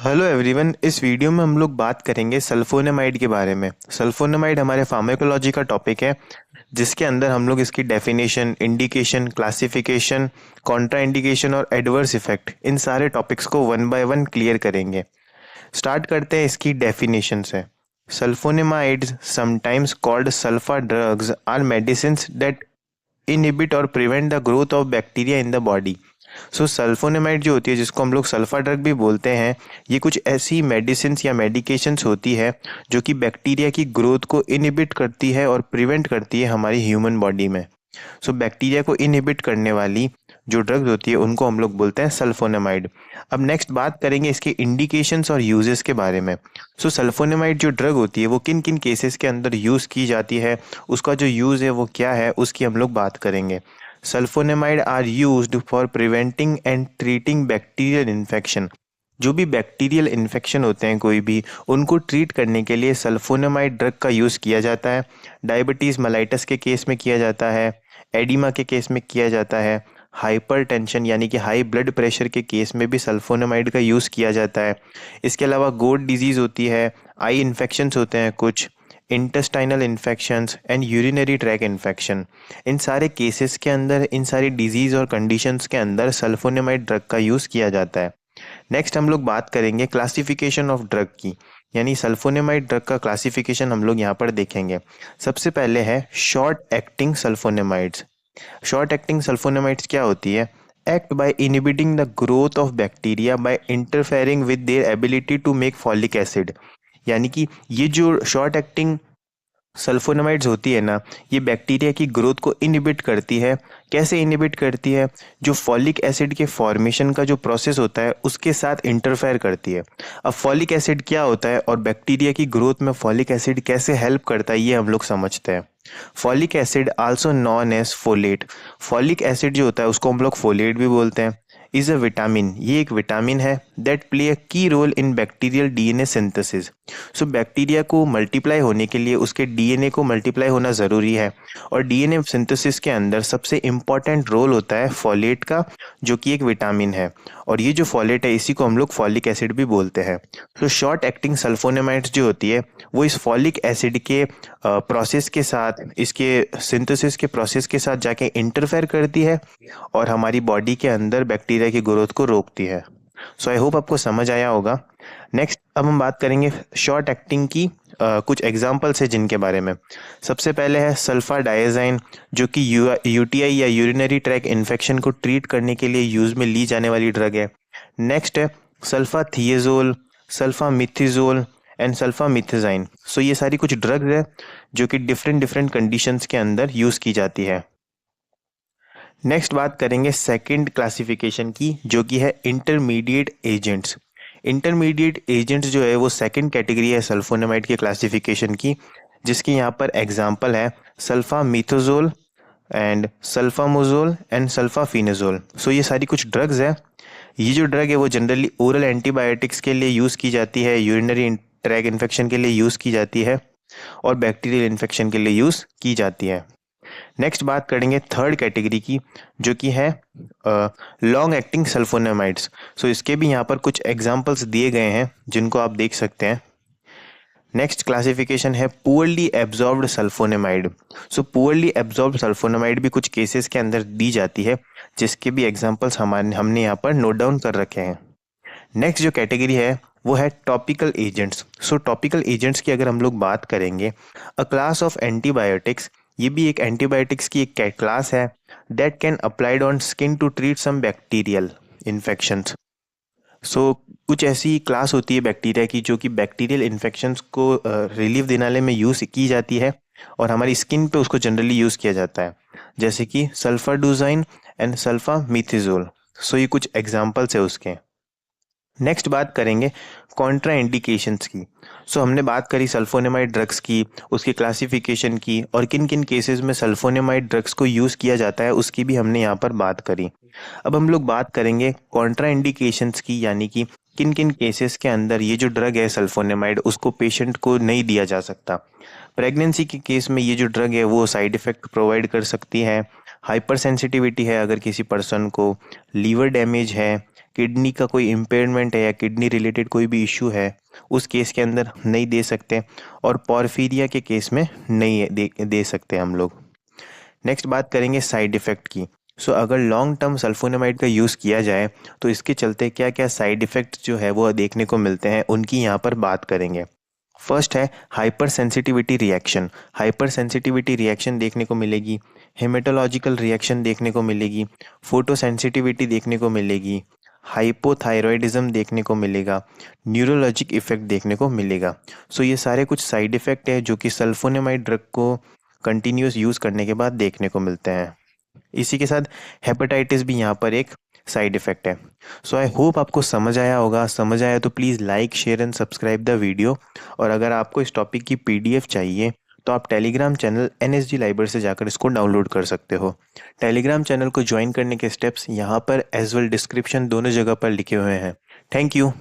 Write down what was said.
Hello everyone. इस video में हम लोग बात करेंगे सल्फोनेमाइड के बारे में। सल्फोनेमाइड हमारे फार्माकोलॉजी का टॉपिक है, जिसके अंदर हम लोग इसकी definition, indication, classification, contraindication और एडवर्स इफेक्ट, इन सारे टॉपिक्स को वन बाय वन क्लियर करेंगे। स्टार्ट करते हैं इसकी डेफिनेशन से। Sulphonamides, sometimes called sulpha drugs, are medicines that inhibit or prevent the growth of bacteria in the body. So sulphonamide जो होती है, जिसको हम लोग सल्फा ड्रग भी बोलते हैं, ये कुछ ऐसी मेडिसिन्स या मेडिकेशंस होती है जो कि बैक्टीरिया की ग्रोथ को इनहिबिट करती है और प्रिवेंट करती है हमारी ह्यूमन बॉडी में। सो बैक्टीरिया को इनहिबिट करने वाली जो ड्रग्स होती है उनको हम लोग बोलते हैं सल्फोनेमाइड। अब नेक्स्ट बात करेंगे इसके इंडिकेशंस और यूजेस के बारे में। सो सल्फोनेमाइड जो ड्रग होती है वो किन किन केसेस के अंदर यूज़ की जाती है, उसका जो यूज़ है वो क्या है, उसकी हम लोग बात करेंगे। Sulfonamide are used for preventing and treating bacterial infection. जो भी बैक्टीरियल इन्फेक्शन होते हैं कोई भी, उनको ट्रीट करने के लिए सल्फोनेमाइड ड्रग का यूज़ किया जाता है। डायबिटीज़ मेलाइटस के केस में किया जाता है, एडिमा के केस में किया जाता है, हाइपरटेंशन यानी कि हाई ब्लड प्रेशर के केस में भी सल्फोनेमाइड का यूज़ किया जाता है। इसके अलावा गोट डिजीज़ होती है, आई इन्फेक्शंस होते हैं कुछ, intestinal infections and urinary tract infection, इन सारे केसेस के अंदर, इन सारी डिजीज़ और कंडीशंस के अंदर सल्फोनेमाइड ड्रग का यूज़ किया जाता है। नेक्स्ट हम लोग बात करेंगे क्लासिफिकेशन ऑफ ड्रग की, यानी सल्फोनेमाइड ड्रग का क्लासिफिकेशन हम लोग यहाँ पर देखेंगे। सबसे पहले है short acting sulfonamides. Short acting sulfonamides क्या होती है? Act by inhibiting the growth of bacteria by interfering with their ability to make folic acid. यानी कि ये जो शॉर्ट एक्टिंग सल्फोनेमाइड्स होती है ना, ये बैक्टीरिया की ग्रोथ को इनहिबिट करती है। कैसे इनहिबिट करती है? जो फॉलिक एसिड के फॉर्मेशन का जो प्रोसेस होता है उसके साथ इंटरफेयर करती है। अब फॉलिक एसिड क्या होता है और बैक्टीरिया की ग्रोथ में फॉलिक एसिड कैसे हेल्प करता है, ये हम लोग समझते हैं। Folic acid also known as folate. Folic acid जो होता है उसको हम लोग फोलेट भी बोलते हैं। इज अ विटामिन, ये एक विटामिन है that play a key role in bacterial DNA synthesis. So bacteria को मल्टीप्लाई होने के लिए उसके डीएनए को मल्टीप्लाई होना ज़रूरी है, और डीएनए सिंथेसिस के अंदर सबसे इम्पॉर्टेंट रोल होता है फॉलेट का, जो कि एक विटामिन है। और ये जो फॉलेट है इसी को हम लोग फॉलिक एसिड भी बोलते हैं। तो शॉर्ट एक्टिंग सल्फोनेमाइड्स जो होती है वो इस फॉलिक एसिड के प्रोसेस के साथ, इसके सिंथेसिस के प्रोसेस के साथ जाके इंटरफेयर करती है और हमारी बॉडी के अंदर बैक्टीरिया की ग्रोथ को रोकती है। सो आई होप आपको समझ आया होगा। नेक्स्ट अब हम बात करेंगे शॉर्ट एक्टिंग की कुछ एग्जांपल्स है जिनके बारे में। सबसे पहले है सल्फा डायज़ाइन, जो कि यूटीआई या यूरिनरी ट्रैक इन्फेक्शन को ट्रीट करने के लिए यूज में ली जाने वाली ड्रग है। नेक्स्ट है सल्फा थियाजोल, सल्फा मिथिजोल एंड सल्फा मिथाजाइन। सो ये सारी कुछ ड्रग्स है जो कि डिफरेंट डिफरेंट कंडीशंस के अंदर यूज की जाती है। नेक्स्ट बात करेंगे सेकंड क्लासिफिकेशन की, जो कि है इंटरमीडिएट एजेंट्स। इंटरमीडिएट एजेंट्स जो है वो सेकंड कैटेगरी है सल्फोनेमाइड के क्लासिफिकेशन की, जिसकी यहाँ पर एग्जांपल है सल्फा मिथोजोल एंड सल्फामोजोल एंड सल्फाफिनाजोल। सो ये सारी कुछ ड्रग्स है। ये जो ड्रग है वो जनरली ओरल एंटीबायोटिक्स के लिए यूज़ की जाती है, यूरिनरी ट्रैक इन्फेक्शन के लिए यूज़ की जाती है और बैक्टीरियल इन्फेक्शन के लिए यूज़ की जाती है। नेक्स्ट बात करेंगे थर्ड कैटेगरी की, जो कि है लॉन्ग एक्टिंग सल्फोनेमाइड्स। सो इसके भी यहाँ पर कुछ एग्जांपल्स दिए गए हैं जिनको आप देख सकते हैं। नेक्स्ट क्लासिफिकेशन है पुअरली एब्जॉर्ब्ड सल्फोनेमाइड। सो पुअरली एब्जॉर्ब्ड सल्फोनेमाइड भी कुछ केसेस के अंदर दी जाती है, जिसके भी एग्जांपल्स हमने यहाँ पर नोट डाउन कर रखे हैं। नेक्स्ट जो कैटेगरी है वो है टॉपिकल एजेंट्स। सो टॉपिकल एजेंट्स की अगर हम लोग बात करेंगे, अ क्लास ऑफ एंटीबायोटिक्स, ये भी एक एंटीबायोटिक्स की एक क्लास है that can applied on skin to treat some bacterial infections. So कुछ ऐसी क्लास होती है बैक्टीरिया की जो कि बैक्टीरियल इन्फेक्शंस को रिलीफ दिलाने में यूज़ की जाती है और हमारी स्किन पे उसको जनरली यूज़ किया जाता है, जैसे कि सल्फाडुजाइन एंड सल्फामिथिजोल। सो ये कुछ एग्जांपल्स है उसके। नेक्स्ट बात करेंगे कॉन्ट्रा इंडिकेशंस की। सो हमने बात करी सल्फोनेमाइड ड्रग्स की, उसकी क्लासिफिकेशन की, और किन किन केसेस में सल्फोनेमाइड ड्रग्स को यूज़ किया जाता है उसकी भी हमने यहाँ पर बात करी। अब हम लोग बात करेंगे कॉन्ट्रा इंडिकेशंस की, यानी कि किन किन केसेस के अंदर ये जो ड्रग है सल्फोनेमाइड उसको पेशेंट को नहीं दिया जा सकता। प्रेगनेंसी के केस में ये जो ड्रग है वो साइड इफ़ेक्ट प्रोवाइड कर सकती है। हाइपर सेंसिटिविटी है अगर किसी पर्सन को, लीवर डैमेज है, किडनी का कोई इम्पेयरमेंट है या किडनी रिलेटेड कोई भी इशू है उस केस के अंदर नहीं दे सकते, और पॉर्फीरिया के केस में नहीं दे सकते हम लोग। नेक्स्ट बात करेंगे साइड इफ़ेक्ट की। अगर लॉन्ग टर्म सल्फोनेमाइड का यूज़ किया जाए तो इसके चलते क्या क्या साइड इफ़ेक्ट जो है वो देखने को मिलते हैं, उनकी यहाँ पर बात करेंगे। फर्स्ट है hyper sensitivity reaction. Hyper sensitivity reaction देखने को मिलेगी, हेमेटोलॉजिकल रिएक्शन देखने को मिलेगी, फोटो सेंसिटिविटी देखने को मिलेगी, हाइपोथायरॉयडिज्म देखने को मिलेगा, न्यूरोलॉजिक इफेक्ट देखने को मिलेगा। ये सारे कुछ साइड इफ़ेक्ट है जो कि सल्फोनेमाइड ड्रग को कंटिन्यूस यूज़ करने के बाद देखने को मिलते हैं। इसी के साथ हेपेटाइटिस भी यहाँ पर एक साइड इफ़ेक्ट है। आई होप आपको समझ आया होगा। समझ आया तो please like share and subscribe the video. और अगर आपको इस टॉपिक की पीडीएफ चाहिए तो आप टेलीग्राम चैनल NSG लाइब्रेरी से जाकर इसको डाउनलोड कर सकते हो। टेलीग्राम चैनल को ज्वाइन करने के स्टेप्स यहाँ पर एज वेल डिस्क्रिप्शन दोनों जगह पर लिखे हुए हैं। Thank you.